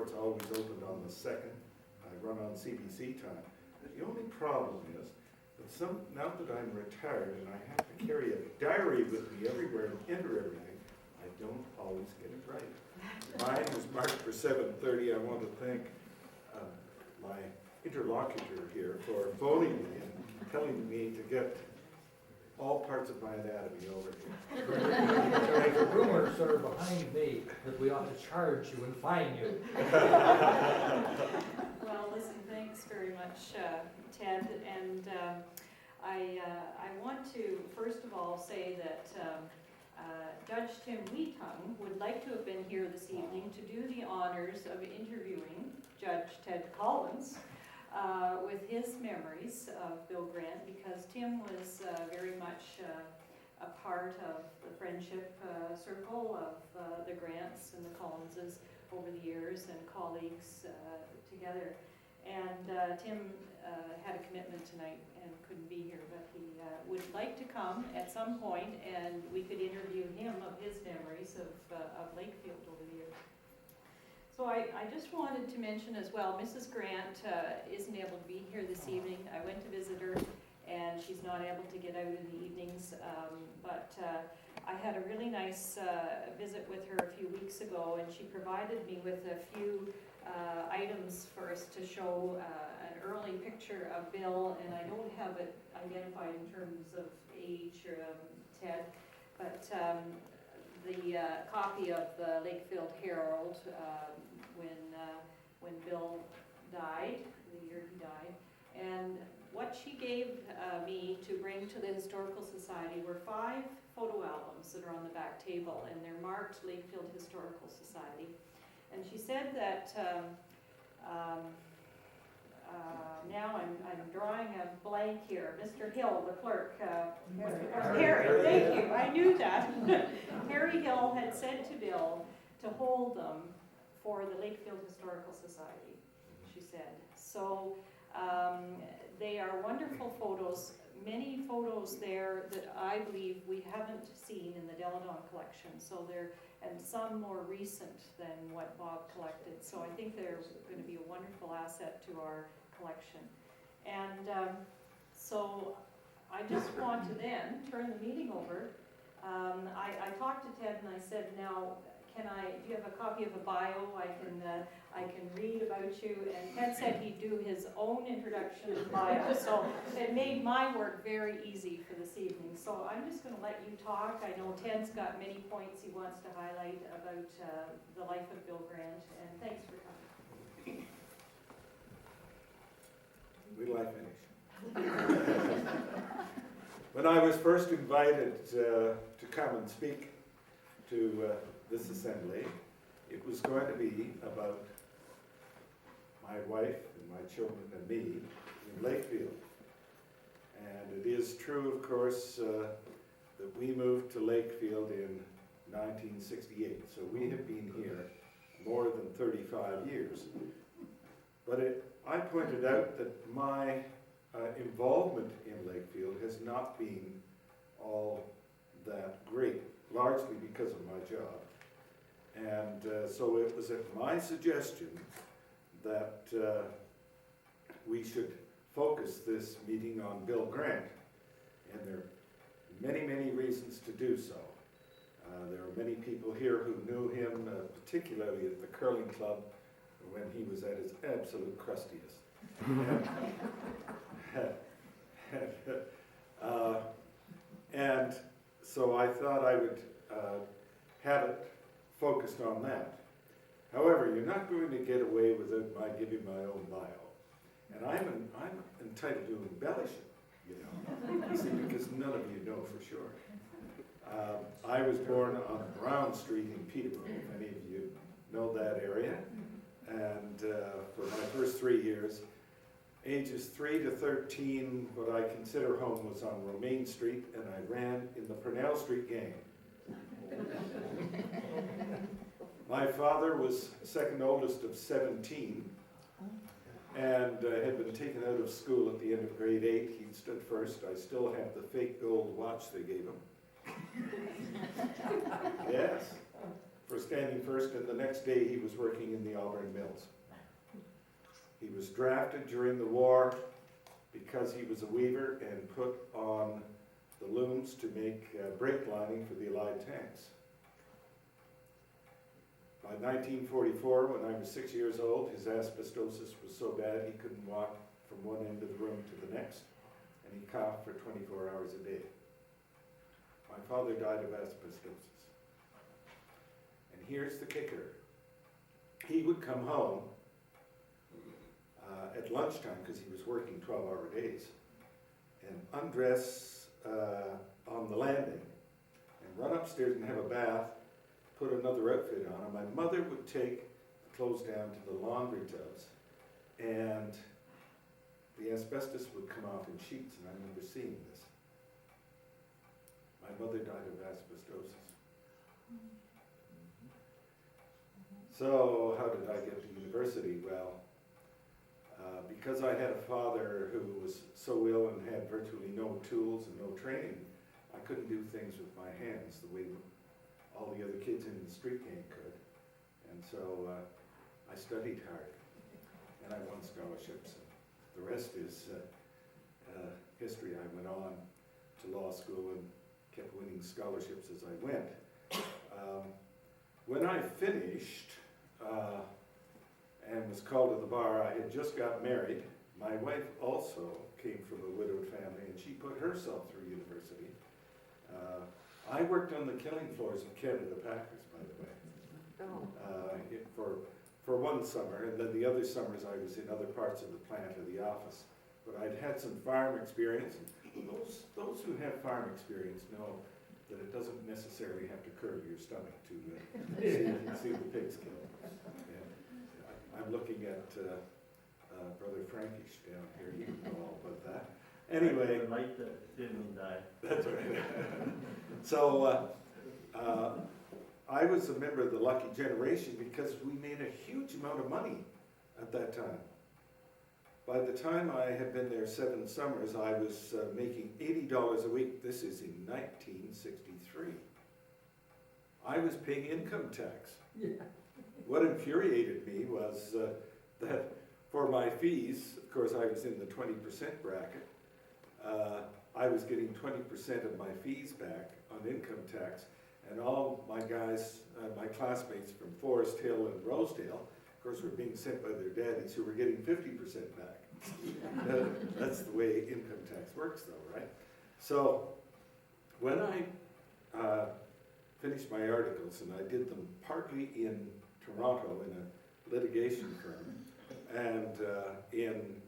court's always opened on the 2nd. I run on CBC time. The only problem is that now that I'm retired and I have to carry a diary with me everywhere and enter everything, I don't always get it right. Mine was marked for 7:30. I want to thank my interlocutor here for phoning me and telling me to get all parts of my anatomy over here. The rumors are behind me that we ought to charge you and fine you. Well, listen, thanks very much, Ted. And I want to, first of all, say that Judge Tim Wheatung would like to have been here this evening to do the honors of interviewing Judge Ted Collins with his memories of Bill Grant, because Tim was very much a part of the friendship circle of the Grants and the Collinses over the years, and colleagues together. And Tim had a commitment tonight and couldn't be here, but he would like to come at some point, and we could interview him of his memories of Lakefield over the years. So I just wanted to mention as well, Mrs. Grant isn't able to be here this evening. I went to visit her, and she's not able to get out in the evenings, but I had a really nice visit with her a few weeks ago, and she provided me with a few items for us to show, an early picture of Bill, and I don't have it identified in terms of age, Ted, but the copy of the Lakefield Herald when Bill died, the year he died, and what she gave me to bring to the Historical Society were 5 photo albums that are on the back table, and they're marked Lakefield Historical Society. And she said that, now I'm drawing a blank here, Mr. Hill, the clerk, Harry, thank you, I knew that. Harry Hill had said to Bill to hold them for the Lakefield Historical Society, she said. So they are wonderful photos, many photos there that I believe we haven't seen in the Deladon collection. So and some more recent than what Bob collected. So I think they're going to be a wonderful asset to our collection. And so I just want to then turn the meeting over. I talked to Ted and I said, now, do you have a copy of a bio I can read about you? And Ted said he'd do his own introduction and bio, so it made my work very easy for this evening. So I'm just going to let you talk. I know Ted's got many points he wants to highlight about the life of Bill Grant, and thanks for coming. We like finish. When I was first invited to come and speak to this assembly, it was going to be about my wife and my children and me in Lakefield. And it is true, of course, that we moved to Lakefield in 1968. So we have been here more than 35 years. But I pointed out that my involvement in Lakefield has not been all that great, largely because of my job. And so it was at my suggestion that we should focus this meeting on Bill Grant. And there are many, many reasons to do so. There are many people here who knew him, particularly at the curling club, when he was at his absolute crustiest. And so I thought I would have it focused on that. However, you're not going to get away without my giving my own bio. And I'm entitled to embellish it, you see, because none of you know for sure. I was born on Brown Street in Peterborough, if any of you know that area. And for my first 3 years, ages 3 to 13, what I consider home was on Romaine Street, and I ran in the Purnell Street gang. My father was second oldest of 17, and had been taken out of school at the end of grade 8. He stood first. I still have the fake gold watch they gave him. Yes. for standing first, and the next day he was working in the Auburn Mills. He was drafted during the war because he was a weaver and put on the looms to make brake lining for the Allied tanks. By 1944, when I was 6 years old, his asbestosis was so bad he couldn't walk from one end of the room to the next, and he coughed for 24 hours a day. My father died of asbestosis. And here's the kicker. He would come home at lunchtime, because he was working 12-hour days, and undress on the landing, and run upstairs and have a bath, put another outfit on, and my mother would take the clothes down to the laundry tubs, and the asbestos would come off in sheets, and I remember seeing this. My mother died of asbestosis. So how did I get to university? Well, because I had a father who was so ill and had virtually no tools and no training, I couldn't do things with my hands the way all the other kids in the street gang could. And so I studied hard, and I won scholarships. And the rest is history. I went on to law school and kept winning scholarships as I went. When I finished, and was called to the bar, I had just got married. My wife also came from a widowed family, and she put herself through university. I worked on the killing floors of Canada Packers, by the way, for one summer, and then the other summers I was in other parts of the plant or the office. But I'd had some farm experience, and those who have farm experience know that it doesn't necessarily have to curve your stomach to see the pigs killed. I'm looking at Brother Frankish down here, you know all about that. Anyway. I like that, didn't die. That's right. So I was a member of the lucky generation because we made a huge amount of money at that time. By the time I had been there 7 summers, I was making $80 a week. This is in 1963. I was paying income tax. Yeah. What infuriated me was that for my fees, of course I was in the 20% bracket, I was getting 20% of my fees back on income tax, and all my guys, my classmates from Forest Hill and Rosedale, of course, were being sent by their daddies who were getting 50% back. That's the way income tax works though, right? So when I finished my articles, and I did them partly in Toronto in a litigation firm, and in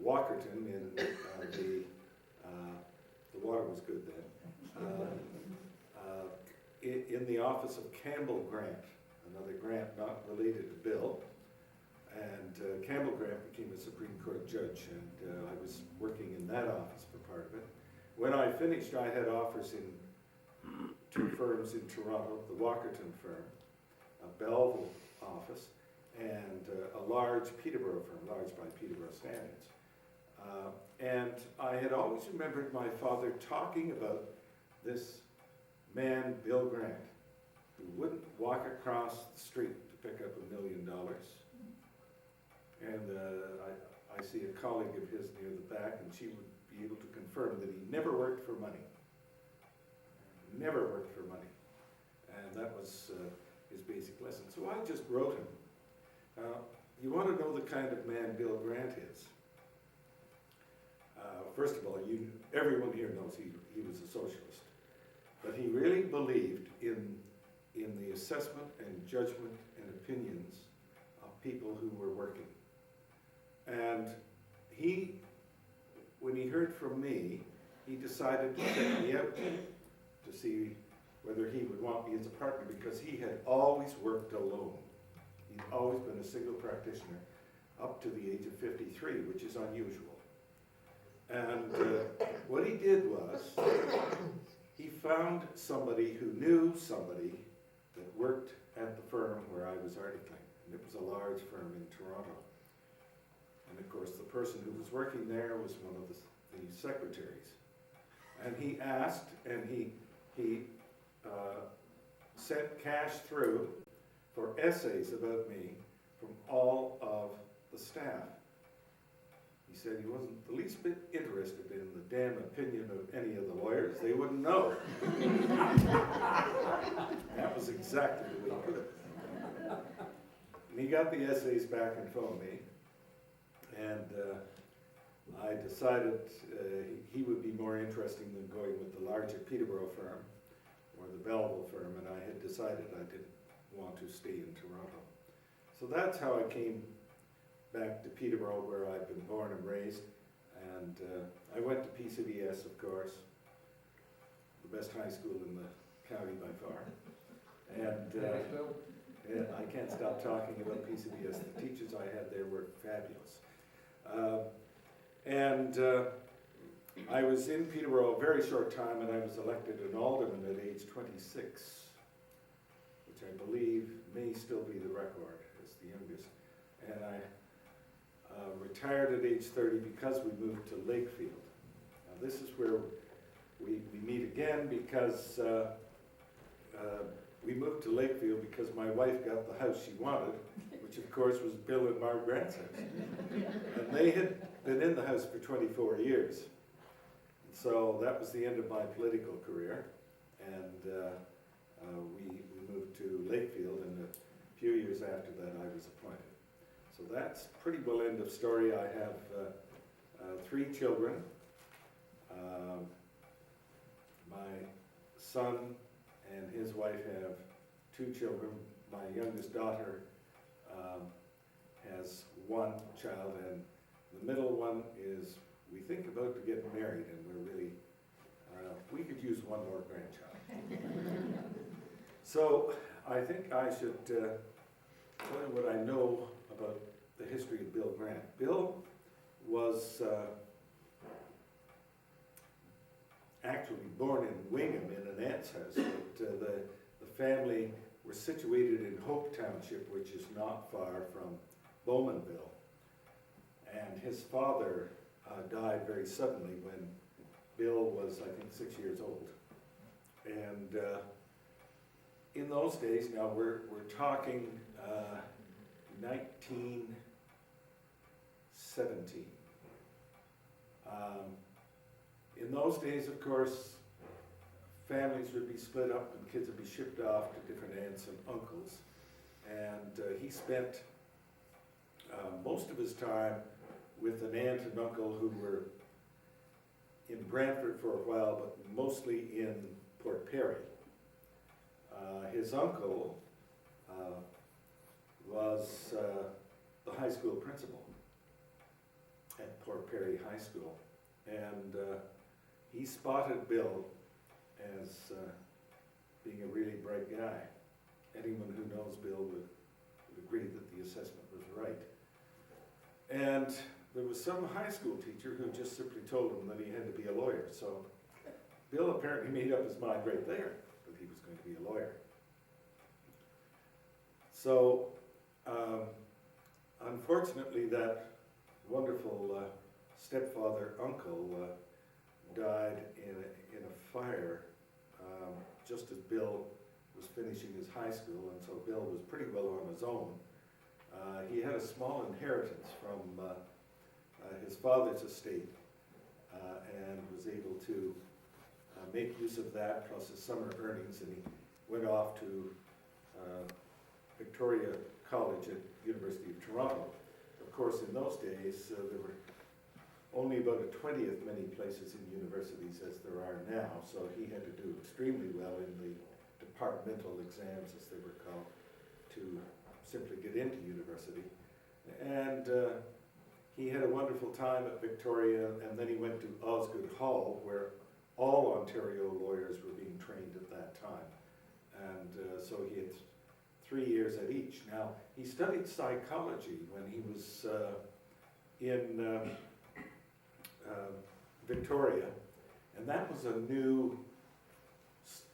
Walkerton in the water was good then, in the office of Campbell Grant, another Grant not related to Bill, and Campbell Grant became a Supreme Court judge, and I was working in that office for part of it. When I finished, I had offers in 2 firms in Toronto, the Walkerton firm, a Belleville office, and a large Peterborough firm, large by Peterborough standards. And I had always remembered my father talking about this man, Bill Grant, who wouldn't walk across the street to pick up $1 million. And I see a colleague of his near the back, and she would be able to confirm that he never worked for money. Never worked for money. And that was his basic lesson. So I just wrote him. You want to know the kind of man Bill Grant is? First of all, everyone here knows he was a socialist. But he really believed in the assessment and judgment and opinions of people who were working. And when he heard from me, he decided to check me out to see whether he would want me as a partner, because he had always worked alone. He'd always been a single practitioner up to the age of 53, which is unusual. And what he did was, he found somebody who knew somebody that worked at the firm where I was articling. And it was a large firm in Toronto. And of course, the person who was working there was one of the secretaries. And he asked, and he sent cash through for essays about me from all of the staff. He said he wasn't the least bit interested in the damn opinion of any of the lawyers. They wouldn't know. That was exactly the way he put it. And he got the essays back in front of me, and I decided he would be more interesting than going with the larger Peterborough firm or the Belleville firm, and I had decided I didn't want to stay in Toronto. So that's how I came back to Peterborough, where I've been born and raised, and I went to PCBS, of course, the best high school in the county by far, and yeah, I can't stop talking about PCBS. The teachers I had there were fabulous. I was in Peterborough a very short time, and I was elected an alderman at age 26, which I believe may still be the record as the youngest. And I retired at age 30 because we moved to Lakefield. Now this is where we meet again, because we moved to Lakefield because my wife got the house she wanted, which of course was Bill and Mark Grant's house. And they had been in the house for 24 years. And so that was the end of my political career. And we moved to Lakefield, and a few years after that I was appointed. So that's pretty well end of story. I have 3 children. My son and his wife have 2 children. My youngest daughter has 1 child, and the middle one is, we think, about to get married, and we're really, we could use 1 more grandchild. So I think I should tell you what I know about the history of Bill Grant. Bill was actually born in Wingham in an aunt's house, but the family were situated in Hope Township, which is not far from Bowmanville. And his father died very suddenly when Bill was, I think, 6 years old. And in those days, now we're talking 1917. In those days, of course, families would be split up and kids would be shipped off to different aunts and uncles. And he spent most of his time with an aunt and uncle who were in Brantford for a while, but mostly in Port Perry. His uncle was the high school principal at Port Perry High School. And he spotted Bill as being a really bright guy. Anyone who knows Bill would agree that the assessment was right. And there was some high school teacher who just simply told him that he had to be a lawyer. So Bill apparently made up his mind right there that he was going to be a lawyer. So unfortunately, that wonderful stepfather uncle died in a fire just as Bill was finishing his high school, and so Bill was pretty well on his own. He had a small inheritance from his father's estate and was able to make use of that plus his summer earnings, and he went off to Victoria College at University of Toronto. Of course, in those days, there were only about a 20th many places in universities as there are now, so he had to do extremely well in the departmental exams, as they were called, to simply get into university. And he had a wonderful time at Victoria, and then he went to Osgoode Hall, where all Ontario lawyers were being trained at that time. And so he had 3 years at each. Now, he studied psychology when he was in Victoria, and that was a new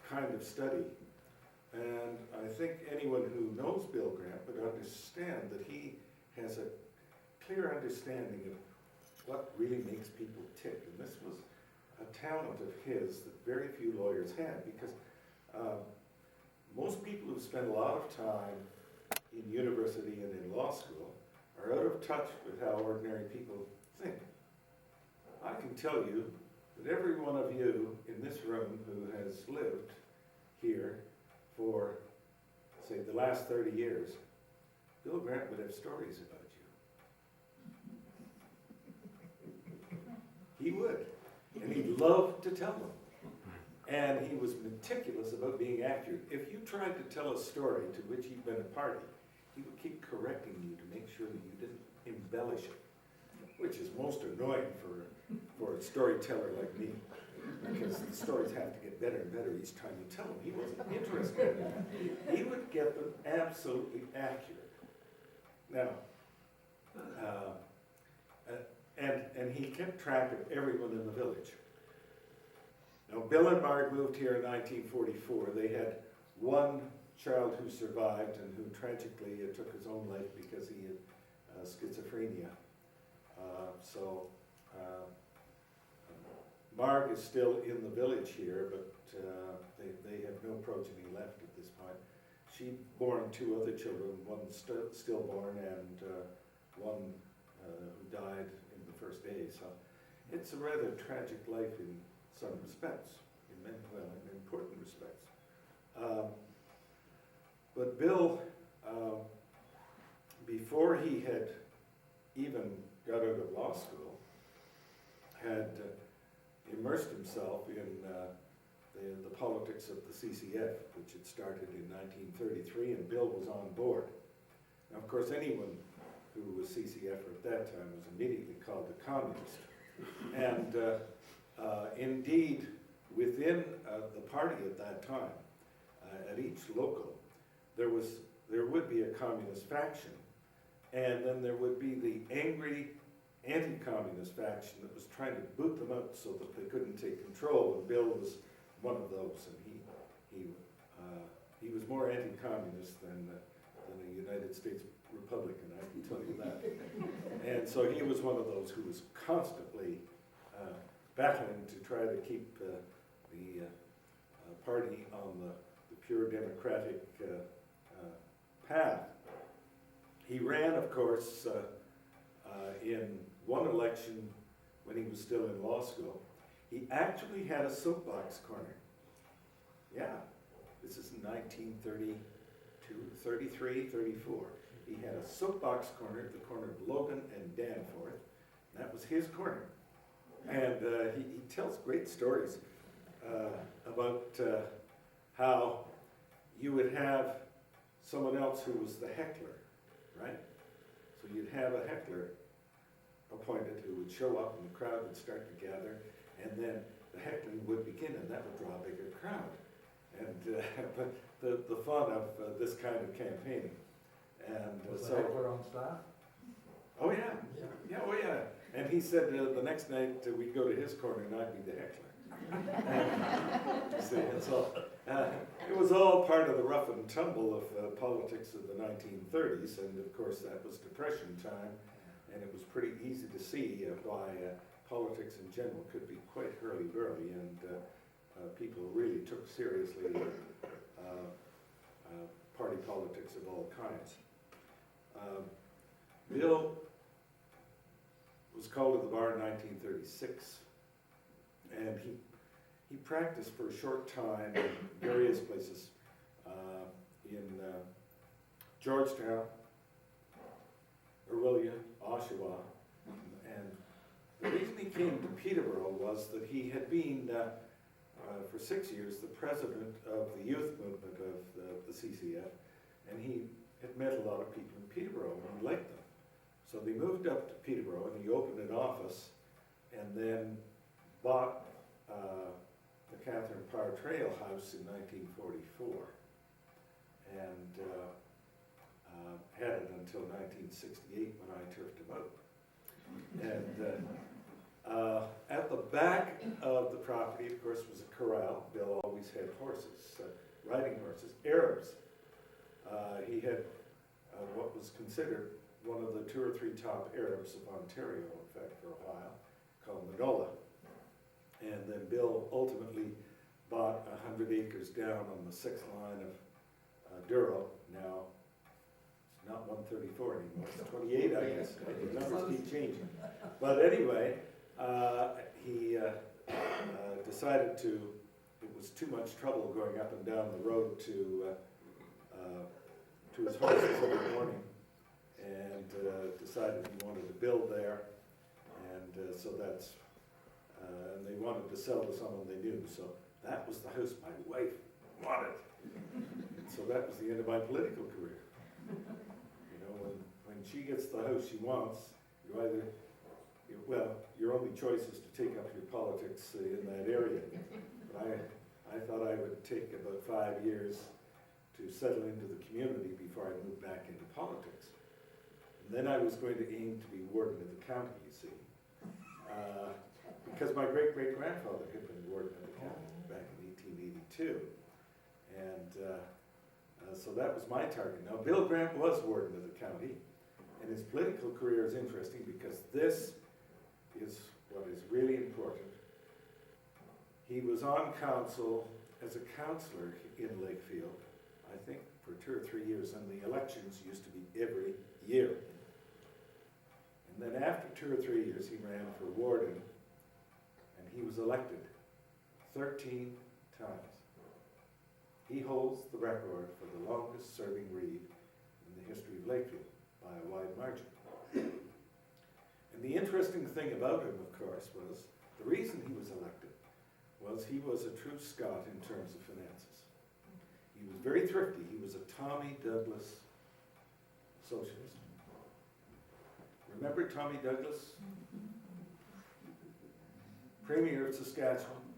kind of study. And I think anyone who knows Bill Grant would understand that he has a clear understanding of what really makes people tick. And this was a talent of his that very few lawyers had, because most people who spend a lot of time in university and in law school are out of touch with how ordinary people think. I can tell you that every one of you in this room who has lived here for, say, the last 30 years, Bill Grant would have stories about you. He would, and he'd love to tell them. And he was meticulous about being accurate. If you tried to tell a story to which he'd been a party, he would keep correcting you to make sure that you didn't embellish it, which is most annoying for a storyteller like me, because the stories have to get better and better each time you tell them. He wasn't interested in that. He would get them absolutely accurate. Now, and he kept track of everyone in the village. Now, Bill and Marg moved here in 1944. They had one child who survived and who tragically took his own life because he had schizophrenia. Marg is still in the village here, but they have no progeny left at this point. She born 2 other children, one stillborn and one who died in the first days. So it's a rather tragic life in some respects, in important respects. But Bill, before he had even got out of law school, had immersed himself in the politics of the CCF, which had started in 1933, and Bill was on board. Now, of course, anyone who was CCF at that time was immediately called a communist. And indeed, within the party at that time, at each local, there would be a communist faction, and then there would be the angry anti-communist faction that was trying to boot them out so that they couldn't take control, and Bill was one of those, and he was more anti-communist than a United States Republican, I can tell you that. And so he was one of those who was constantly battling to try to keep the party on the pure democratic path. He ran, of course, in one election when he was still in law school. He actually had a soapbox corner. Yeah, this is 1932, 33, 34. He had a soapbox corner at the corner of Logan and Danforth. That was his corner. And he tells great stories about how you would have someone else who was the heckler, right? So you'd have a heckler appointed who would show up and the crowd would start to gather, and then the heckling would begin, and that would draw a bigger crowd. And but the fun of this kind of campaigning. And Was so, the heckler on staff? oh yeah, yeah, oh yeah. And he said the next night we'd go to his corner and I'd be the heckler. See, and so it was all part of the rough and tumble of politics of the 1930s, and of course that was Depression time, and it was pretty easy to see why politics in general could be quite hurly-burly, and people really took seriously party politics of all kinds. Bill was called to the bar in 1936, and he practiced for a short time in various places in Georgetown, Orillia, Oshawa, and the reason he came to Peterborough was that he had been for 6 years the president of the youth movement of the CCF, and he had met a lot of people in Peterborough and he liked them. So they moved up to Peterborough and he opened an office and then bought the Catherine Parr Trail House in 1944 and had it until 1968 when I turfed him out. And at the back of the property, of course, was a corral. Bill always had horses, riding horses, Arabs. He had what was considered one of the 2 or 3 top Arabs of Ontario, in fact, for a while, called Manola. And then Bill ultimately bought 100 acres down on the 6th line of Douro, now not 134 anymore, it's 28, I guess. The numbers keep changing. But anyway, he decided it was too much trouble going up and down the road to his horses every morning, and decided he wanted to build there, and so that's, and they wanted to sell to someone they knew, so that was the house my wife wanted. So that was the end of my political career. You know, when she gets the house she wants, your only choice is to take up your politics in that area. But I thought I would take about 5 years to settle into the community before I moved back into politics. And then I was going to aim to be warden of the county, you see. Because my great-great-grandfather had been warden of the county back in 1882. And so that was my target. Now, Bill Grant was warden of the county, and his political career is interesting because this is what is really important. He was on council as a councillor in Lakefield, I think for 2 or 3 years, and the elections used to be every year. And then after 2 or 3 years, he ran for warden, and he was elected 13 times. He holds the record for the longest serving reeve in the history of Lakefield by a wide margin. And the interesting thing about him, of course, was the reason he was elected was he was a true Scot in terms of finances. He was very thrifty. He was a Tommy Douglas socialist. Remember Tommy Douglas? Premier of Saskatchewan,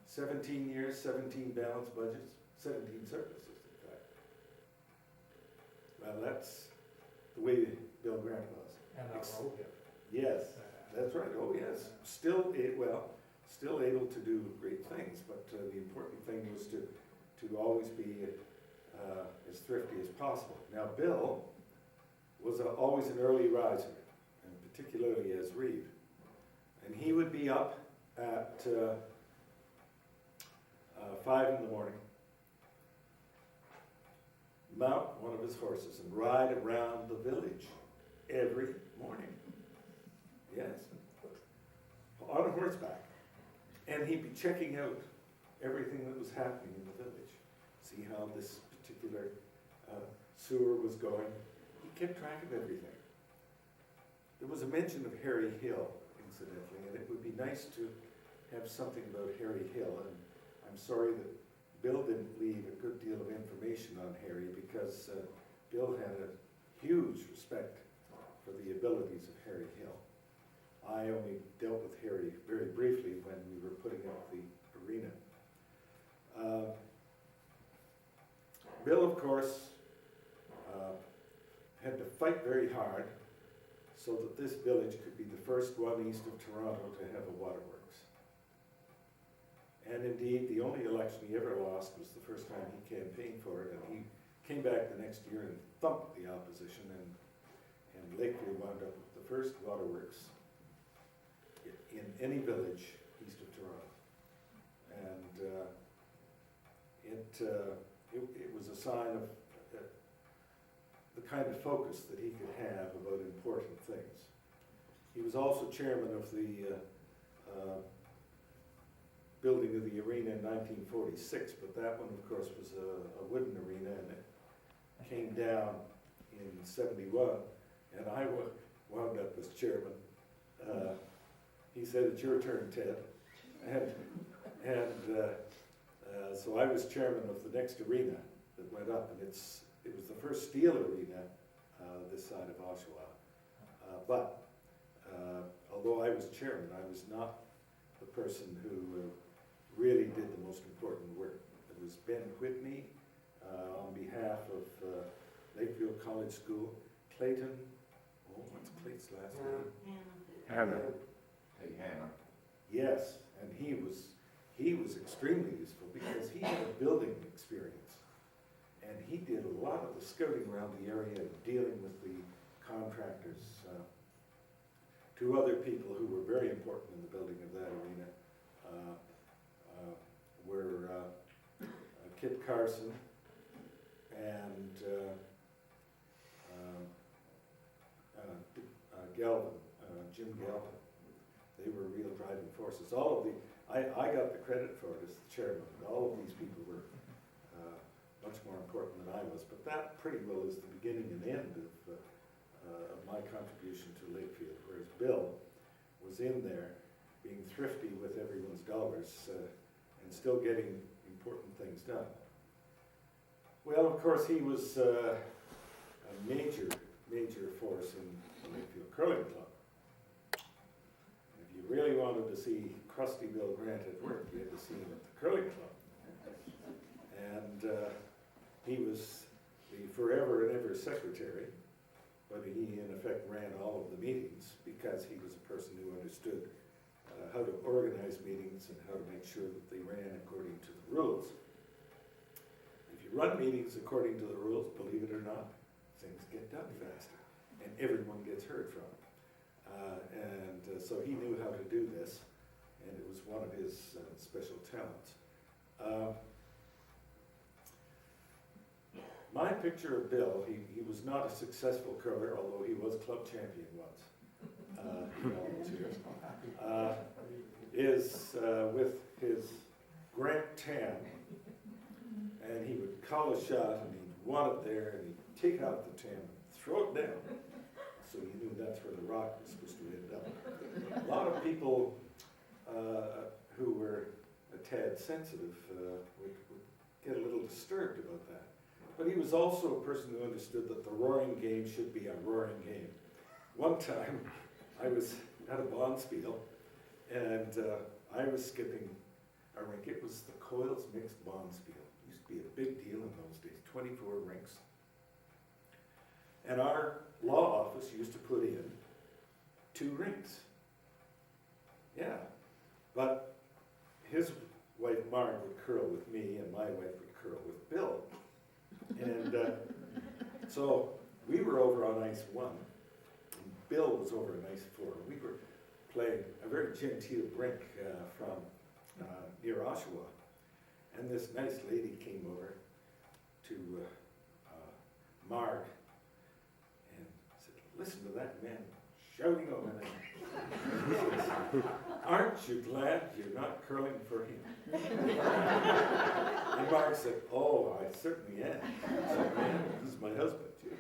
17 years, 17 balanced budgets, 17 surpluses, in fact. Well, that's the way Bill Grant was. And that road, Yes, that's right. Oh, yes. Still able to do great things, but the important thing was to always be as thrifty as possible. Now, Bill was always an early riser, and particularly as reeve. And he would be up at 5 in the morning, mount one of his horses, and ride around the village every morning. Yes, on a horseback. And he'd be checking out everything that was happening in the village. See how this particular sewer was going. He kept track of everything. There was a mention of Harry Hill, incidentally, and it would be nice to have something about Harry Hill. And I'm sorry that Bill didn't leave a good deal of information on Harry, because Bill had a huge respect for the abilities of Harry Hill. I only dealt with Harry very briefly when we were putting up the arena. Bill, of course, had to fight very hard so that this village could be the first one east of Toronto to have a waterworks. And indeed, the only election he ever lost was the first time he campaigned for it, and he came back the next year and thumped the opposition, and Lakefield wound up with the first waterworks in any village east of Toronto. And it was a sign of the kind of focus that he could have about important things. He was also chairman of the building of the arena in 1946, but that one, of course, was a wooden arena, and it came down in 71, and I wound up as chairman. He said, "It's your turn, Ted." And so I was chairman of the next arena that went up, and it was the first steel arena this side of Oshawa. But although I was chairman, I was not the person who really did the most important work. It was Ben Whitney on behalf of Lakefield College School. Clayton, what's Clayton's last name? Hannah. Hey, Hannah. Yes, and he was extremely useful because he had a building experience, and he did a lot of the scouting around the area and dealing with the contractors. Two other people who were very important in the building of that arena were Kit Carson and Galvin, Jim Galvin. They were real driving forces. All of the, I got the credit for it as the chairman, but all of these people were much more important than I was. But that pretty well is the beginning and end of my contribution to Lakefield, whereas Bill was in there being thrifty with everyone's dollars and still getting important things done. Well, of course, he was a major force in the Lakefield Curling Club. If you really wanted to see crusty Bill Grant at work, you had to see him at the curling club. And he was the forever and ever secretary, but he in effect ran all of the meetings because he was a person who understood how to organize meetings and how to make sure that they ran according to the rules. If you run meetings according to the rules, believe it or not, things get done faster and everyone gets heard from. So he knew how to do this, and it was one of his special talents. My picture of Bill, he was not a successful curler, although he was club champion once in all those years, is with his Grant tan, and he would call a shot and he'd want it there and he'd take out the tan and throw it down. So you knew that's where the rock was supposed to end up. A lot of people who were a tad sensitive would get a little disturbed about that. But he was also a person who understood that the roaring game should be a roaring game. One time, I was at a bonspiel, and I was skipping a rink. It was the Coils Mixed Bonspiel. It used to be a big deal in those days, 24 rinks. And our law office used to put in 2 rinks. Yeah, but his wife Marg would curl with me, and my wife would curl with Bill. And so we were over on ice 1, and Bill was over on ice 4. We were playing a very genteel rink from near Oshawa. And this nice lady came over to Marg and said, "Listen to that man shouting over there. Aren't you glad you're not curling for him?" And Mark said, "Oh, I certainly am." I said, "Man, he's my husband, too."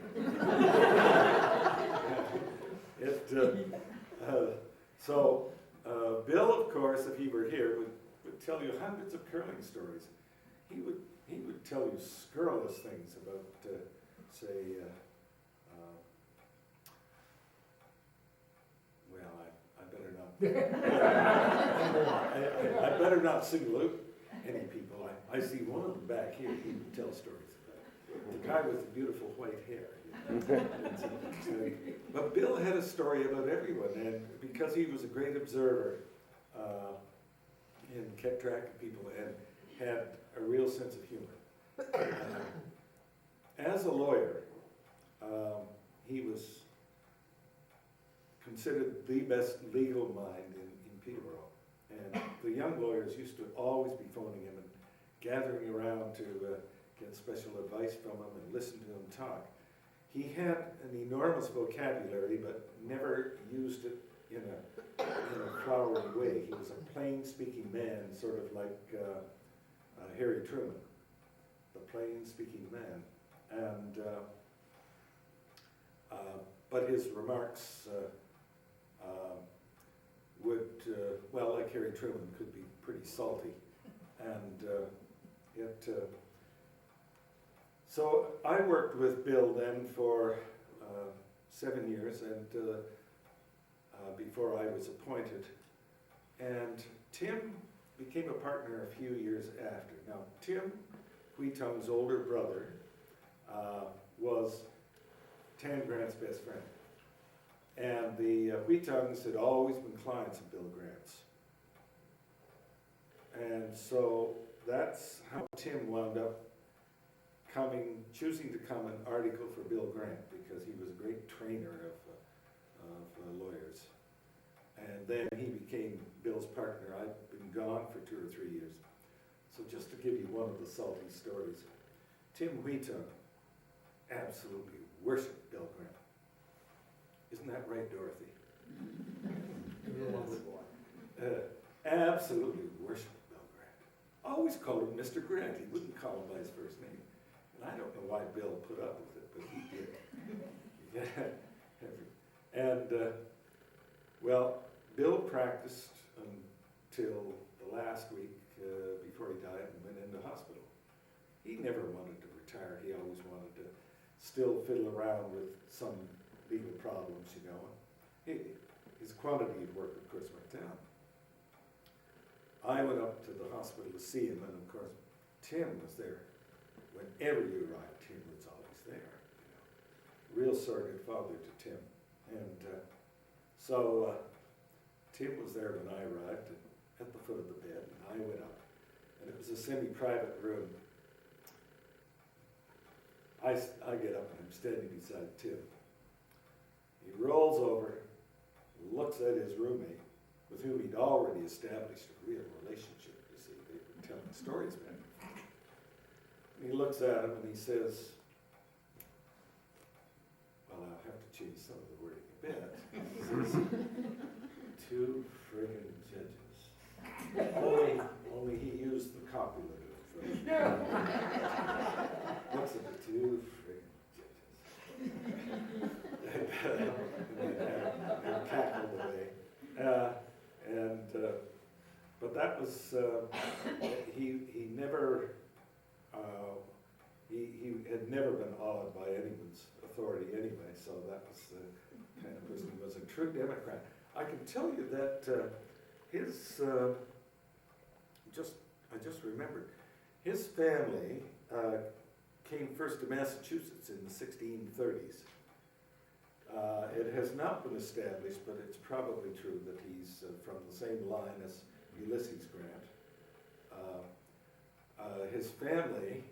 Bill, of course, if he were here, would tell you hundreds of curling stories. He would tell you scurrilous things about, say, I better not single out any people. I see one of them back here. He would tell stories about the guy with the beautiful white hair. But Bill had a story about everyone, and because he was a great observer and kept track of people and had a real sense of humor. As a lawyer, he was considered the best legal mind in Peterborough. And the young lawyers used to always be phoning him and gathering around to get special advice from him and listen to him talk. He had an enormous vocabulary, but never used it in a flowery way. He was a plain-speaking man, sort of like Harry Truman, the plain-speaking man. And but his remarks would, well, like Harry Truman, could be pretty salty. And so I worked with Bill then for 7 years, and before I was appointed. And Tim became a partner a few years after. Now, Tim Huitong's older brother was Tan Grant's best friend. And the Huitongs had always been clients of Bill Grant's. And so that's how Tim wound up choosing to come an article for Bill Grant, because he was a great trainer of lawyers. And then he became Bill's partner. I'd been gone for 2 or 3 years. So just to give you one of the salty stories, Tim Huitong absolutely worshipped Bill Grant. Isn't that right, Dorothy? You're a lovely boy. Absolutely worshipped Bill Grant. Always called him Mr. Grant. He wouldn't call him by his first name. And I don't know why Bill put up with it, but he did. Well, Bill practiced until the last week before he died and went into hospital. He never wanted to retire. He always wanted to still fiddle around with some legal problems, you know. His quantity of work, of course, went down. I went up to the hospital to see him, and of course, Tim was there. Whenever you arrived, Tim was always there. You know. Real surrogate father to Tim. And so Tim was there when I arrived at the foot of the bed, and I went up. And it was a semi-private room. I get up and I'm standing beside Tim. He rolls over, looks at his roommate, with whom he'd already established a real relationship, you see. They were telling stories back and forth. And he looks at him and he says, well, I'll have to change some of the wording a bit. He says, 2 friggin' judges. Only he used the copulative. Looks at the 2 friggin' judges. and cackled away. But that was, he never, he had never been awed by anyone's authority anyway, so that was the kind of person he was, a true Democrat. I can tell you that his, I just remembered, his family came first to Massachusetts in the 1630s. It has not been established, but it's probably true that he's from the same line as Ulysses Grant. His family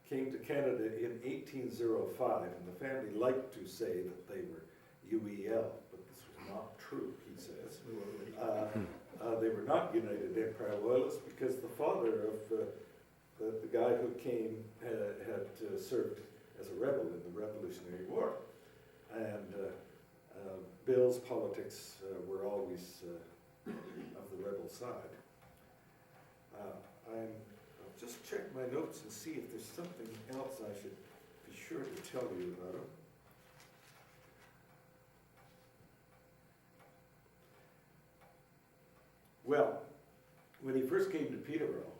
came to Canada in 1805, and the family liked to say that they were UEL, but this was not true, he says. They were not United Empire Loyalists because the father of the guy who came had served as a rebel in the Revolutionary War. And Bill's politics were always of the rebel side. I'll just check my notes and see if there's something else I should be sure to tell you about him. Well, when he first came to Peterborough,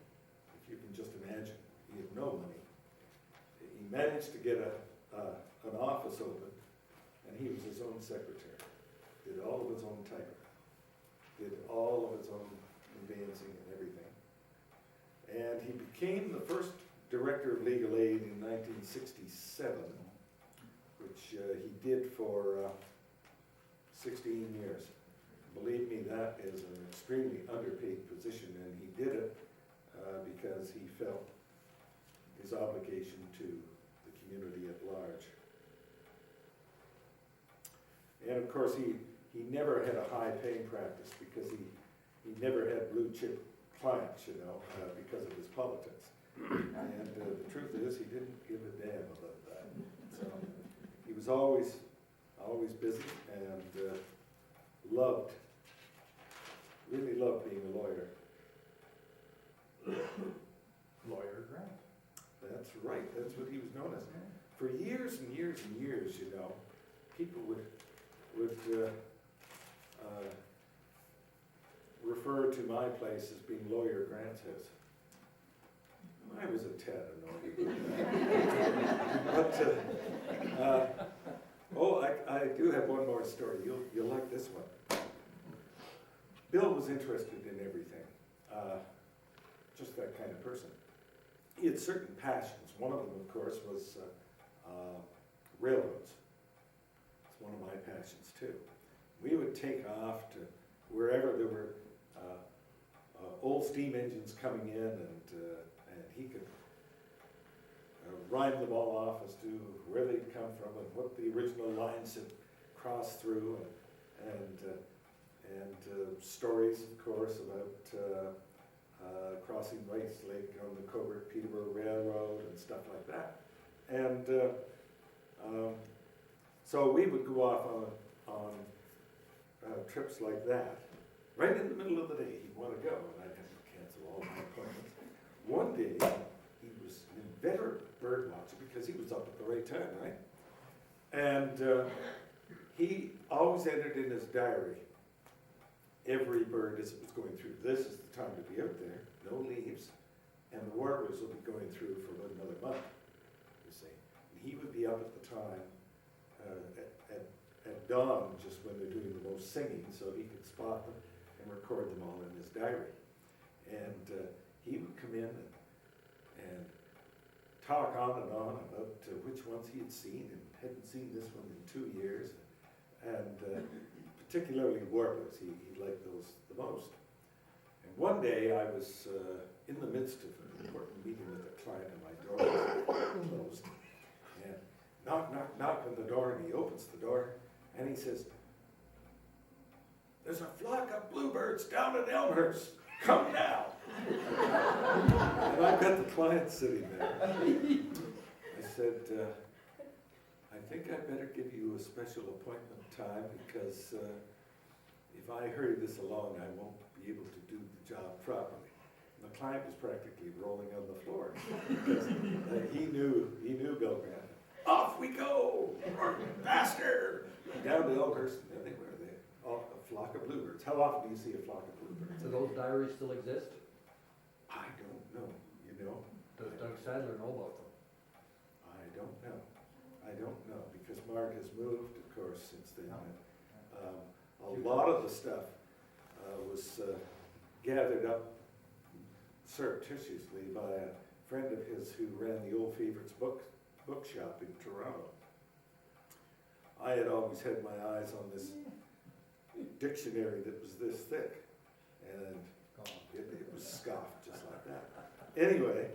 if you can just imagine, he had no money. He managed to get an office open, and he was his own secretary. Did all of his own typing. Did all of his own conveyancing and everything. And he became the first director of legal aid in 1967, which he did for 16 years. Believe me, that is an extremely underpaid position, and he did it because he felt his obligation to the community at large. And of course, he never had a high-paying practice because he never had blue-chip clients, you know, because of his politics. And the truth is, he didn't give a damn about that. So he was always busy and really loved being a lawyer. Lawyer Grant. That's right, that's what he was known as. For years and years and years, you know, people would refer to my place as being Lawyer Grant's house. I was a tad annoyed. But I do have one more story. You'll like this one. Bill was interested in everything, just that kind of person. He had certain passions. One of them, of course, was railroads. It's one of my passions too. We would take off to wherever there were old steam engines coming in, and he could rhyme them all off as to where they'd come from and what the original lines had crossed through, and stories, of course, about crossing Rice Lake on the Covert Peterborough Railroad and stuff like that. And so we would go off on on trips like that, right in the middle of the day, he'd want to go, and I'd have to cancel all my appointments. One day, he was an inveterate bird watcher because he was up at the right time, right? And he always entered in his diary every bird as it was going through. This is the time to be out there, no leaves, and the warblers will be going through for about another month, you see. And he would be up at the time at dawn, just when they're doing the most singing, so he could spot them and record them all in his diary. And he would come in and talk on and on about which ones he had seen, and hadn't seen this one in 2 years. And particularly warblers, he liked those the most. And one day I was in the midst of an important meeting with a client, and my door was closed. And knock on the door, and he opens the door, and he says, "There's a flock of bluebirds down at Elmhurst. Come now." And I've got the client sitting there. I said, "I think I better give you a special appointment time, because if I hurry this along, I won't be able to do the job properly." And the client was practically rolling on the floor because he knew Bill Grant. Off we go, faster, down to Elmhurst, and there they were there, a flock of bluebirds. How often do you see a flock of bluebirds? Do those diaries still exist? I don't know, you know. Does Doug Sadler know about them? I don't know. Because Mark has moved, of course, since then. A lot of the stuff was gathered up surreptitiously by a friend of his who ran the Old Favorites bookshop in Toronto. I had always had my eyes on this dictionary that was this thick, and it was scoffed just like that. Anyway,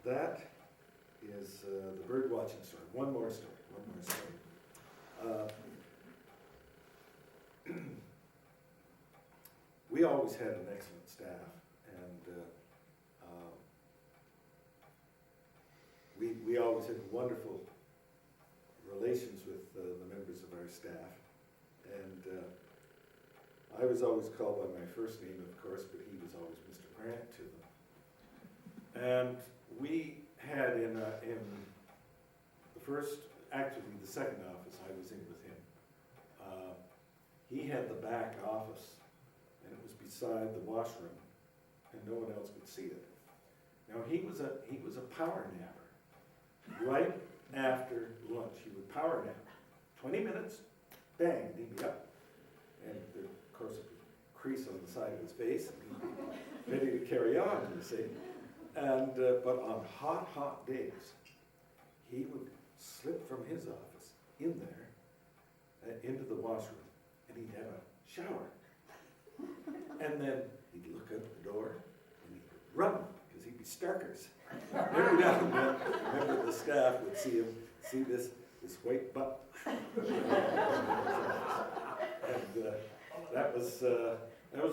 that is the bird watching story. One more story. We always had an excellent staff, and we always had wonderful relations with the members of our staff. And I was always called by my first name, of course, but he was always Mr. Grant to them. And we had in the first, actually the second office I was in with him, he had the back office, and it was beside the washroom, and no one else could see it. Now he was a power napper. Right after lunch, he would power nap. 20 minutes, bang, and he'd be up. And there, of course, a crease on the side of his face, and he'd be ready to carry on, you see. And but on hot days, he would slip from his office in there, into the washroom, and he'd have a shower. And then he'd look out the door, and he'd run, because he'd be starkers. Every now and then, a member of the staff would see this white butt. And that was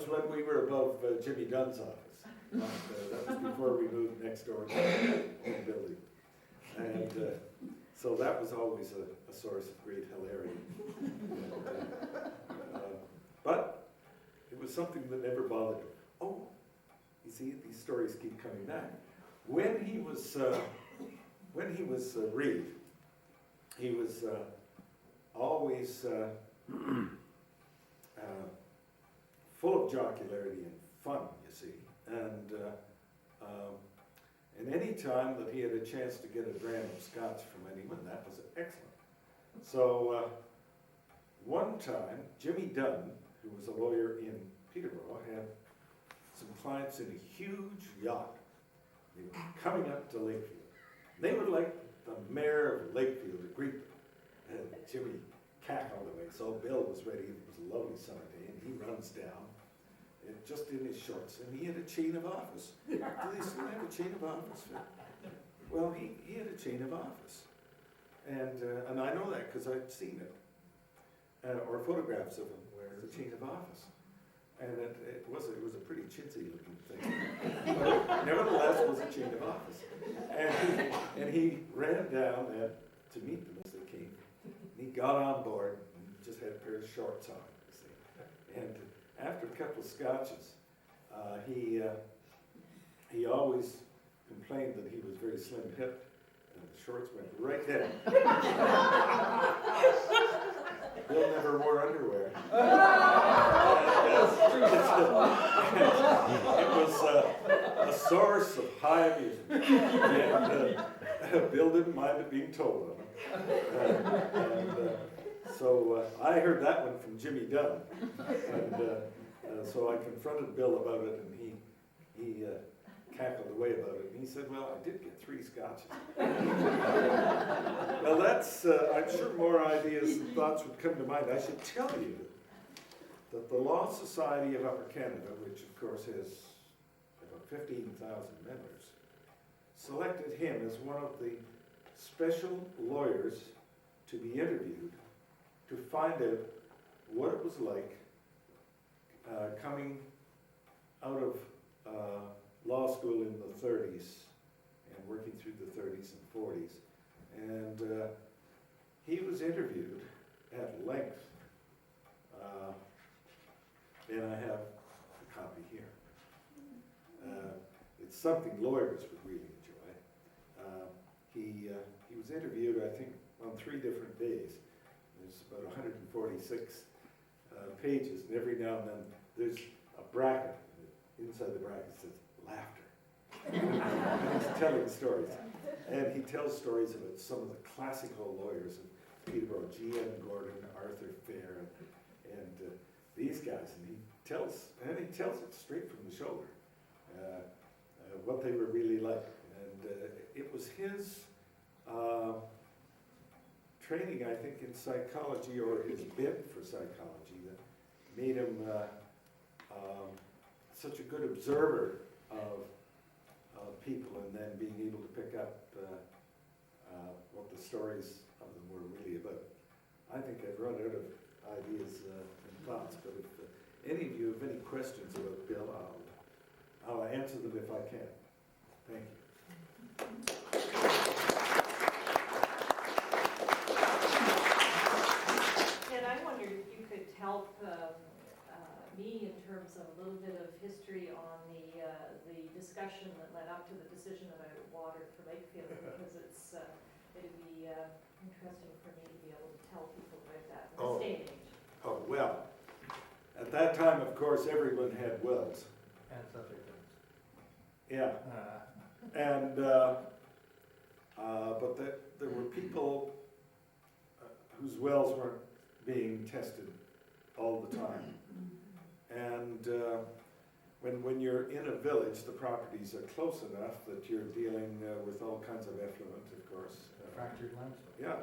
when we were above Jimmy Dunn's office. That was before we moved next door to the building. And so that was always a source of great hilarity. But it was something that never bothered him. Oh, you see, these stories keep coming back. When he was Reed, he was always full of jocularity and fun, you see. And any time that he had a chance to get a dram of scotch from anyone, that was excellent. So one time, Jimmy Dunn, who was a lawyer in Peterborough, had some clients in a huge yacht. They were coming up to Lakefield. They were like the mayor of Lakefield to greet them. And Jimmy cackled away. So Bill was ready. It was a lovely summer day, and he runs down, just in his shorts, and he had a chain of office. Do they still have a chain of office? Well, he had a chain of office, and I know that because I'd seen it, or photographs of him wearing the chain of office. And it was a pretty chintzy looking thing. But nevertheless, it was a chain of office. And he ran down to meet them as they came. And he got on board, and just had a pair of shorts on, you see. And after a couple of scotches, he always complained that he was very slim-hipped, and the shorts went right down. Bill never wore underwear. It was a source of high amusement, and Bill didn't mind it being told on him. So I heard that one from Jimmy Dunn, and so I confronted Bill about it, and he cackled away about it. And he said, "Well, I did get 3 scotches." Well, that's, I'm sure more ideas and thoughts would come to mind. I should tell you that the Law Society of Upper Canada, which of course has about 15,000 members, selected him as one of the special lawyers to be interviewed to find out what it was like coming out of law school in the 30s and working through the 30s and 40s. And he was interviewed at length. And I have a copy here. It's something lawyers would really enjoy. He was interviewed, I think, on 3 different days. There's about 146 pages, and every now and then there's a bracket. Inside the bracket says, laughter. And he's telling stories. And he tells stories about some of the classical lawyers, Peterborough, G.N. Gordon, Arthur Fair, and these guys. And he tells it straight from the shoulder, what they were really like. And it was his training, I think, in psychology, or his bent for psychology, that made him such a good observer of people, and then being able to pick up what the stories of them were really about. I think I've run out of ideas and thoughts, but if any of you have any questions about Bill, I'll answer them if I can. Thank you. And I wondered if you could help me in terms of a little bit of history on the discussion that led up to the decision about water for Lakefield, because it'd be interesting for me to be able to tell people about that in this day and age. Oh, well, at that time, of course, everyone had wells. And subject things. Yeah. And, but there were people whose wells weren't being tested all the time. And when you're in a village, the properties are close enough that you're dealing with all kinds of effluent, of course. Fractured limestone. Yeah,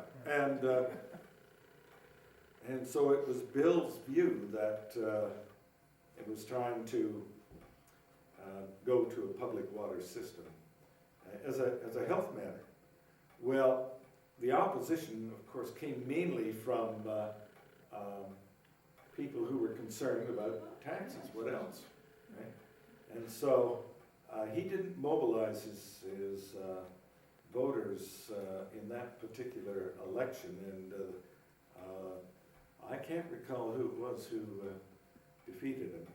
and so it was Bill's view that it was time to go to a public water system as a health matter. Well, the opposition, of course, came mainly from people who were concerned about taxes. What else, right? And so he didn't mobilize his voters in that particular election, and I can't recall who it was who defeated him,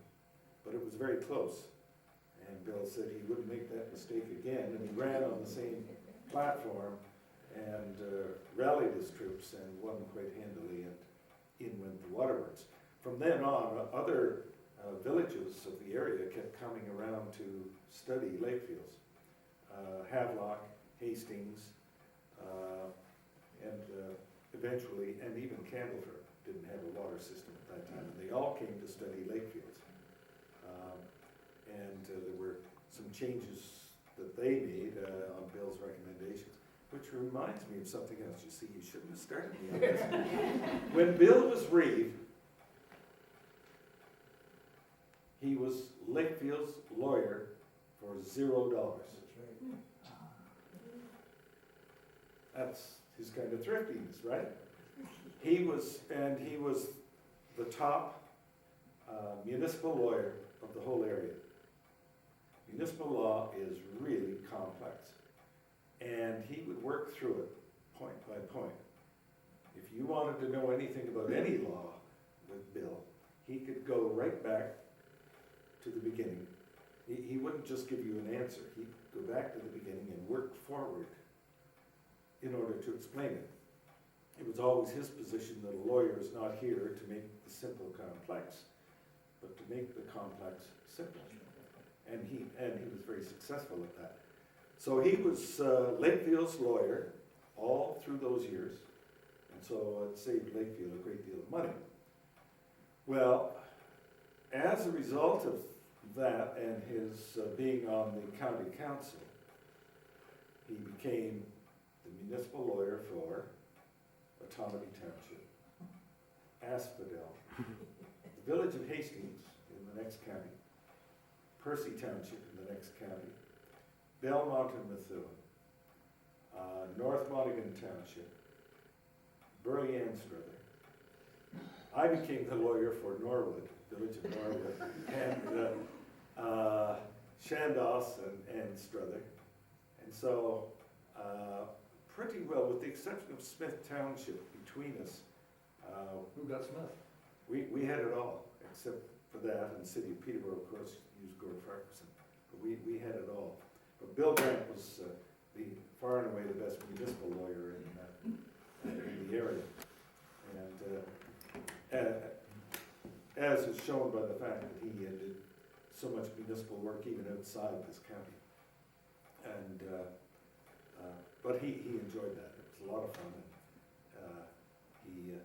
but it was very close. And Bill said he wouldn't make that mistake again, and he ran on the same platform and rallied his troops and won quite handily, and in went the waterworks. From then on, other villages of the area kept coming around to study Lakefields. Havelock, Hastings, and eventually, and even Candleford didn't have a water system at that time, and they all came to study Lakefields. And there were some changes that they made on Bill's recommendations, which reminds me of something else. You see, you shouldn't have started me on this. When Bill was reeve, he was Lakefield's lawyer for $0. That's his kind of thriftiness, right? He was the top municipal lawyer of the whole area. Municipal law is really complex, and he would work through it point by point. if you wanted to know anything about any law with Bill, he could go right back to the beginning. He wouldn't just give you an answer, he'd go back to the beginning and work forward in order to explain it. It was always his position that a lawyer is not here to make the simple complex, but to make the complex simple. And he was very successful at that. So he was Lakefield's lawyer all through those years, and so it saved Lakefield a great deal of money. Well, as a result of that and his being on the county council, he became the municipal lawyer for Otonabee Township, Asphodel, the village of Hastings in the next county, Percy Township in the next county, Belmont and Methuen, North Monaghan Township, Burley Anstruther. I became the lawyer for Norwood, village of Norwood, and Chandos and Struther. And so, pretty well, with the exception of Smith Township between us, Who got Smith? we had it all, except for that, and the city of Peterborough, of course, used Gord Farquharson. But we had it all. But Bill Grant was the far and away the best municipal lawyer in the area. And as is shown by the fact that he did so much municipal work even outside this county. And but he enjoyed that. It was a lot of fun. And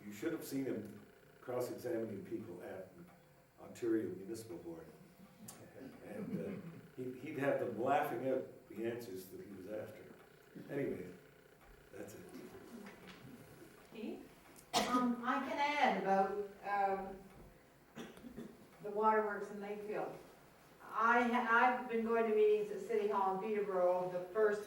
you should have seen him cross-examining people at Ontario Municipal Board. And he'd have them laughing out the answers that he was after. Anyway, that's it. Keith? I can add about the waterworks in Lakefield. I've been going to meetings at City Hall in Peterborough the first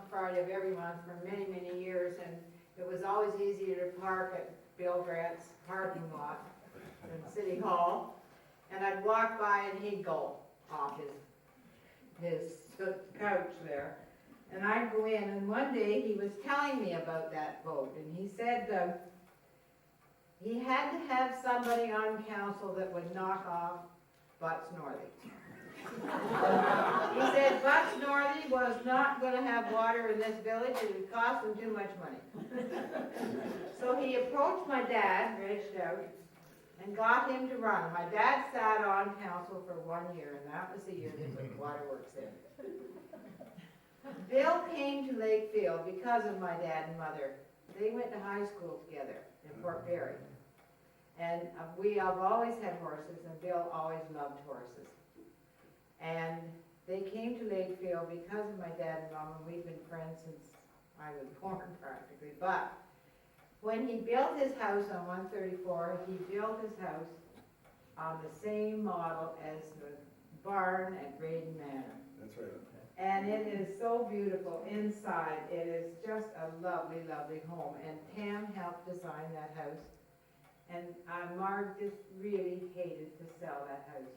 Friday of every month for many, many years, and it was always easier to park at Bill Grant's parking lot than City Hall. And I'd walk by and he'd go off his couch there. And I'd go in, and one day he was telling me about that vote, and he said he had to have somebody on council that would knock off Butts Northey. He said Butts Northey was not going to have water in this village, it would cost him too much money. So he approached my dad, reached out, and got him to run. My dad sat on council for 1 year, and that was the year they put waterworks in. Bill came to Lakefield because of my dad and mother. They went to high school together in Fort Perry. And we have always had horses, and Bill always loved horses. And they came to Lakefield because of my dad and mom, and we've been friends since I was born practically. But when he built his house on 134, he built his house on the same model as the barn at Graydon Manor. That's right. And it is so beautiful inside. It is just a lovely, lovely home. And Pam helped design that house. And Marg just really hated to sell that house.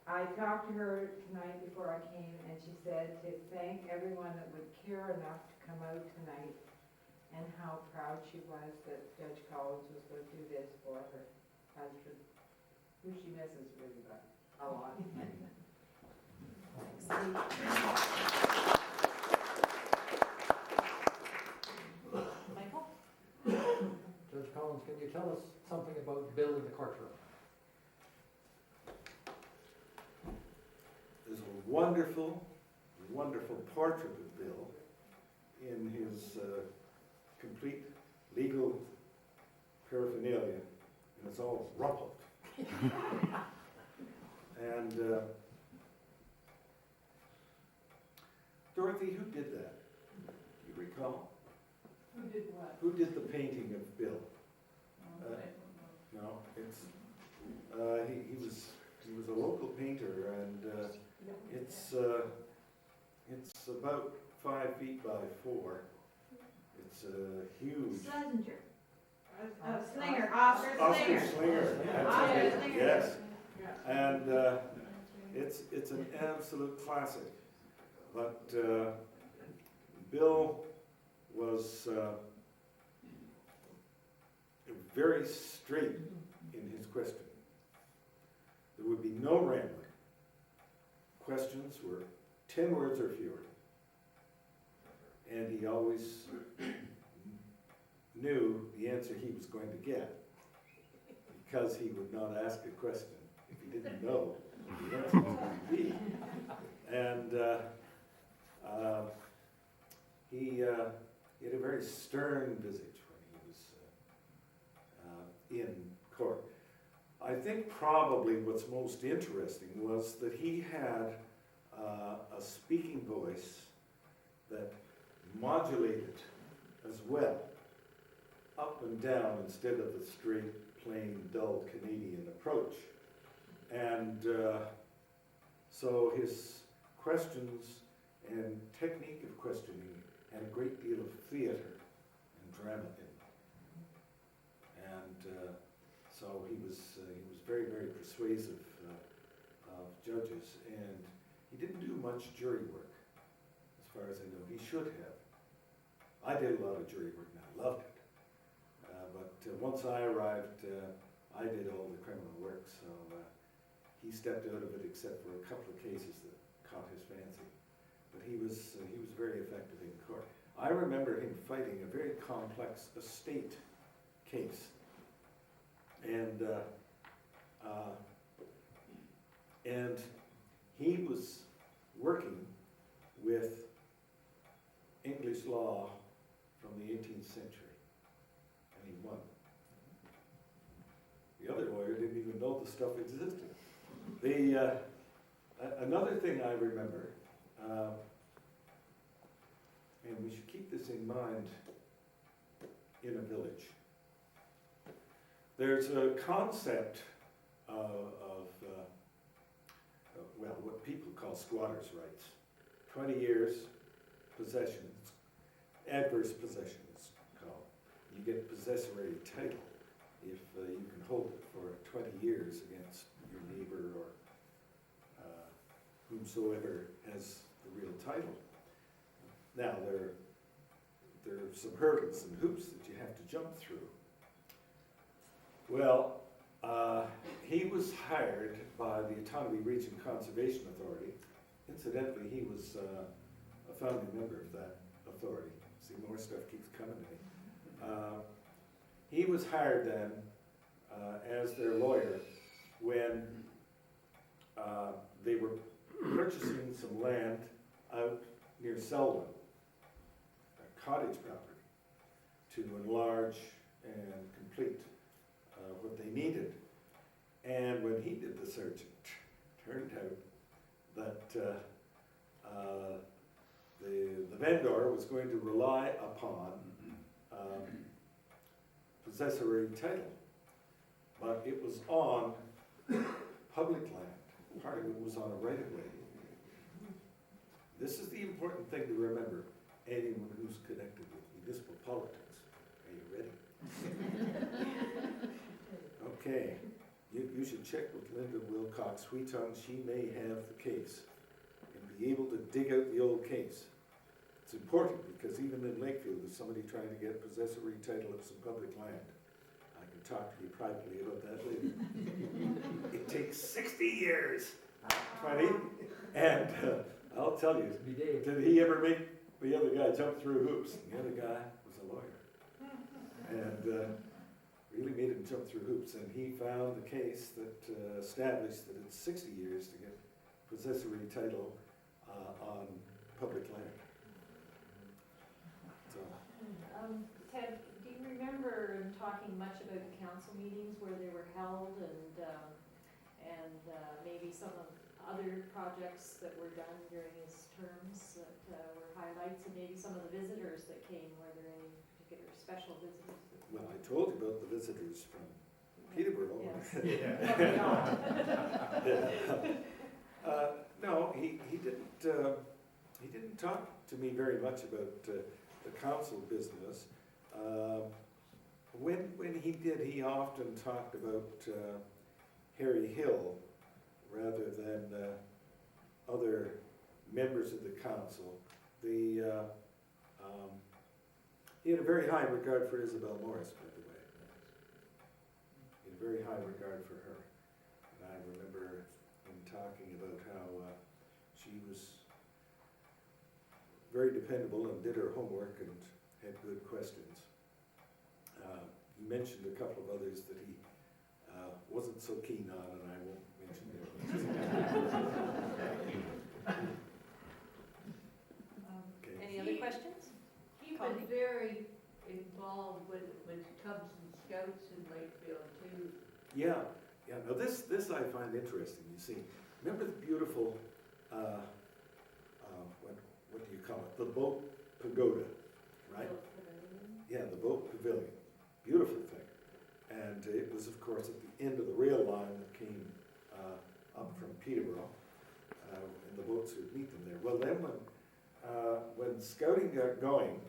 I talked to her tonight before I came, and she said to thank everyone that would care enough to come out tonight, and how proud she was that Judge Collins was going to do this for her husband, who she misses really a lot. Michael? Judge Collins, can you tell us something about Bill in the courtroom? There's a wonderful, wonderful portrait of Bill in his complete legal paraphernalia, and it's all rumpled. And Dorothy, who did that? Do you recall? Who did what? Who did the painting of Bill? No, it's he was a local painter, and it's about 5 feet by 4. It's a huge. Schlesinger. Slinger, Oscar Slinger. Oscar Slinger. Oscar That's it. Slinger. Yes. And it's an absolute classic. But Bill was very straight in his questioning. There would be no rambling. Questions were 10 words or fewer. And he always knew the answer he was going to get, because he would not ask a question if he didn't know the answer was going to be. And he had a very stern visage when he was in court. I think probably what's most interesting was that he had a speaking voice that modulated as well, up and down instead of the straight, plain, dull Canadian approach. And so his questions and technique of questioning had a great deal of theater and drama in them. And so he was very, very persuasive of judges, and he didn't do much jury work, as far as I know. He should have. I did a lot of jury work and I loved it. But once I arrived, I did all the criminal work, so he stepped out of it except for a couple of cases that caught his fancy. But he was very effective in court. I remember him fighting a very complex estate case. And he was working with English law from the 18th century, and he won. The other lawyer didn't even know the stuff existed. Another thing I remember, and we should keep this in mind in a village. There's a concept of what people call squatters' rights. 20 years possession, adverse possession is called. You get possessory title if you can hold it for 20 years against your neighbor or whomsoever has the real title. Now, there are some hurdles and hoops that you have to jump through. Well, he was hired by the Autonomy Region Conservation Authority. Incidentally, he was a founding member of that authority. See, more stuff keeps coming to me. He was hired then as their lawyer when they were purchasing some land out near Selwyn, a cottage property, to enlarge and complete what they needed. And when he did the search, it turned out that the vendor was going to rely upon possessory title, but it was on public land. Part of it was on a right-of-way. This is the important thing to remember, anyone who's connected with municipal politics. Are you ready? Okay, you should check with Linda Wilcox-Wheaton. She may have the case and be able to dig out the old case. It's important because even in Lakefield, there's somebody trying to get possessory title of some public land. I can talk to you privately about that later. It takes 60 years, 20, and I'll tell you, did he ever make the other guy jump through hoops? The other guy was a lawyer, and really made him jump through hoops. And he found the case that established that it's 60 years to get possessory title on public land. So, Ted, do you remember talking much about the council meetings where they were held and maybe some of other projects that were done during his terms that were highlights, and maybe some of the visitors that came? Were there any particular special visitors? well, I told you about the visitors from Peterborough. Yes. No, he didn't talk to me very much about the council business. When he did, he often talked about Harry Hill rather than other members of the council. He had a very high regard for Isabel Morris, by the way. a very high regard for her. And I remember him talking about how she was very dependable and did her homework and had good questions. He mentioned a couple of others that he wasn't so keen on, and I won't mention them. Okay. Any other questions? He was very involved with Cubs and Scouts in Lakefield too. Yeah, yeah, now this I find interesting, you see. Remember the beautiful, what do you call it? The boat pagoda, right? Yeah, the boat pavilion. Beautiful thing. And it was, of course, at the end of the rail line that came up from Peterborough, and the boats would meet them there. Well, then when scouting got going,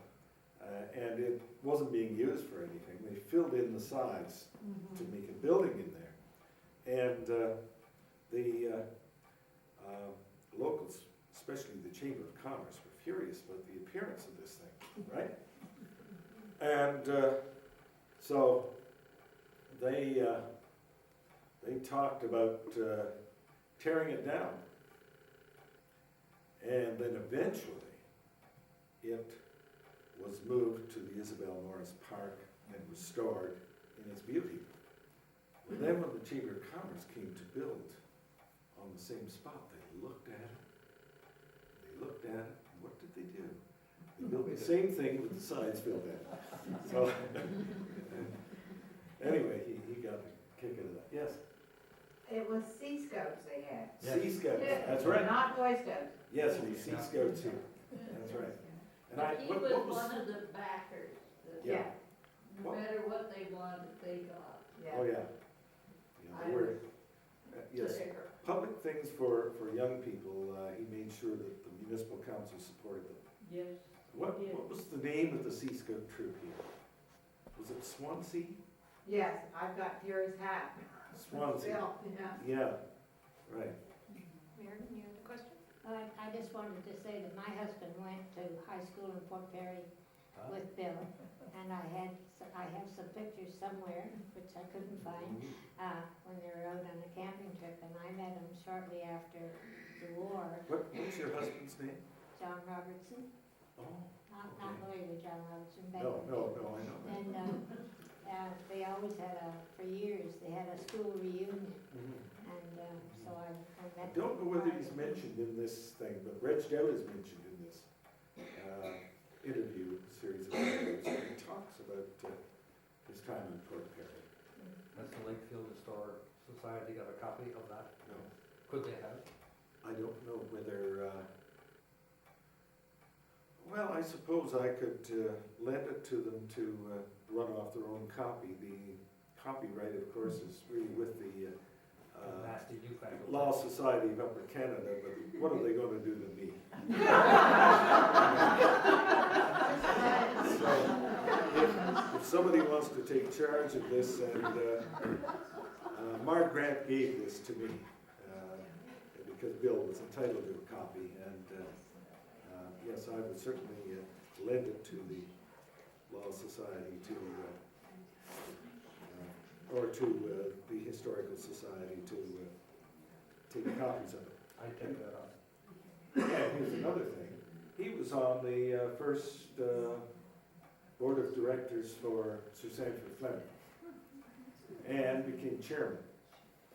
and it wasn't being used for anything, they filled in the sides to make a building in there. And the locals, especially the Chamber of Commerce, were furious about the appearance of this thing, right? And so they talked about tearing it down. And then eventually it was moved to the Isabel Norris Park and restored in its beauty. Well, then when the Chamber of Commerce came to build on the same spot, they looked at it. They looked at it, and what did they do? They built the same thing with the sides filled in. So, anyway, he got a kick out of that. Yes? It was Sea Scouts they had. Sea Scouts, Yeah, that's right. Not Boy Scouts. Yes, we Sea Scouts here. That's right. And But he was what one of the backers. That Yeah. No matter what they wanted, they got. Oh, yeah. Yeah, they were, yes, There. public things for young people, he made sure that the municipal council supported them. Yes. What was the name of the Sea Scout troop here? Was it Swansea? Yes, I've got Fury's hat. Swansea. Bill, yeah. Yeah, right. Meredith, you have a question? I just wanted to say that my husband went to high school in Fort Perry with Bill, and I have some pictures somewhere, which I couldn't find, when they were out on a camping trip, and I met him shortly after the war. What's your husband's name? John Robertson, Oh, not lawyer John Robertson, but. no, I know that. And, they always had for years, they had a school reunion, Mhm. and, so I met. I don't know whether he's mentioned in this thing, but Reg Dowd is mentioned in this interview series of interviews. He talks about his time in Fort Perry. Has the Lakefield Historic Society got a copy of that? No, Could they have? I don't know whether, well, I suppose I could lend it to them to run off their own copy. The copyright, of course, is really with the Nasty newfangled. Law Society of Upper Canada, but what are they going to do to me? So, if somebody wants to take charge of this, and Mark Grant gave this to me, because Bill was entitled to a copy, and yes, I would certainly lend it to the Law Society or to the Historical Society to take copies of it. I take that on. And here's another thing, he was on the first board of directors for Sir Sanford Fleming, and became chairman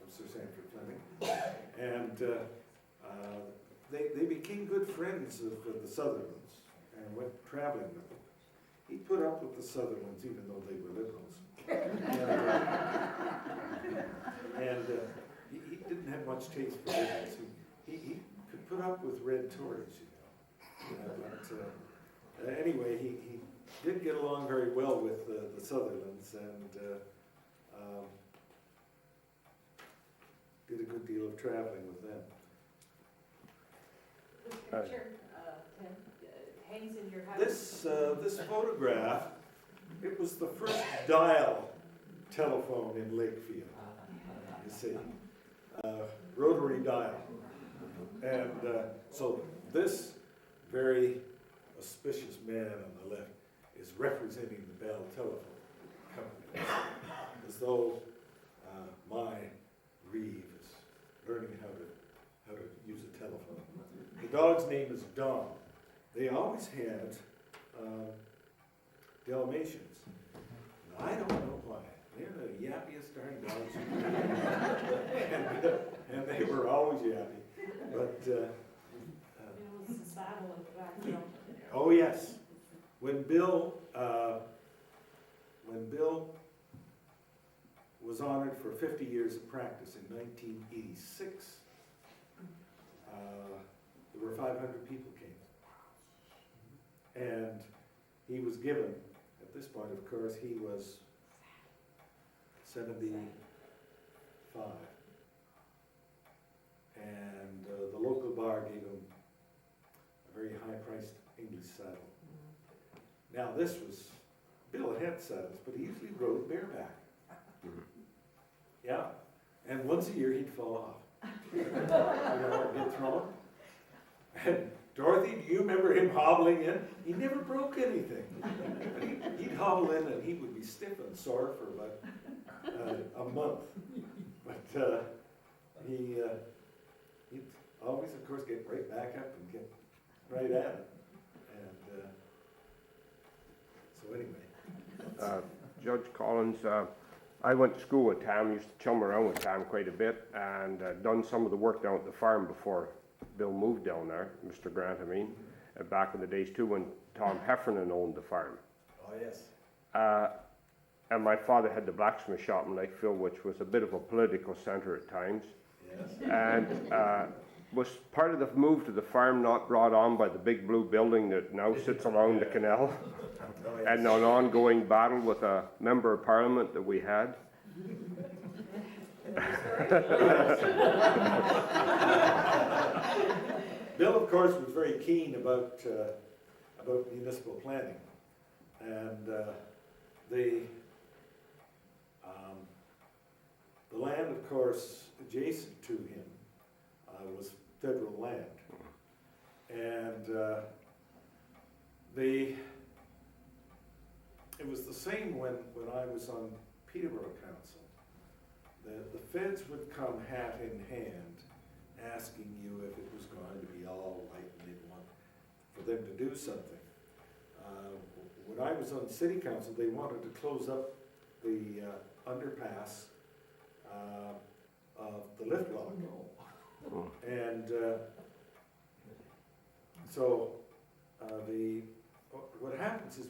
of Sir Sanford Fleming, and they became good friends of the Sutherlands, and went traveling with them. He put up with the Sutherlands even though they were liberals. And he didn't have much taste for liberals. He could put up with red Tories, you know. But anyway, he did get along very well with the Sutherlands, and did a good deal of traveling with them. This picture, Tim, hangs in your house? This photograph, it was the first dial telephone in Lakefield, you see, rotary dial. And so this very auspicious man on the left is representing the Bell Telephone Company, as though my Reeve is learning how to use a telephone. The dog's name is Dom. They always had Dalmatians. Now, I don't know why. They're the yappiest darn dogs. and they were always yappy. But It was the saddle of the background. oh yes, when Bill was honored for 50 years of practice in 1986, there were 500 people came. And he was given, at this point of course, he was 75. And the local bar gave him a very high-priced English saddle. Now this was, Bill had saddles, but he usually rode bareback. Yeah, and once a year he'd fall off. You know, get thrown. And Dorothy, do you remember him hobbling in? He never broke anything. But he'd hobble in and he would be stiff and sore for about a month. But he'd always, of course, get right back up and get right at it. And so anyway. Judge Collins, I went to school with Tam, used to chum around with Tam quite a bit, and done some of the work down at the farm before Bill moved down there, Mr. Grant, I mean, back in the days too when Tom Heffernan owned the farm. Oh, yes. And my father had the blacksmith shop in Lakefield, which was a bit of a political centre at times. Yes. And was part of the move to the farm not brought on by the big blue building that now sits along the canal? Oh, yes. And an ongoing battle with a member of parliament that we had. Bill, of course, was very keen about municipal planning, and the land, of course, adjacent to him was federal land, and it was the same when I was on Peterborough Council. The feds would come hat in hand asking you if it was going to be all right and they'd want for them to do something. When I was on city council, they wanted to close up the underpass of the lift lock. And so what happens is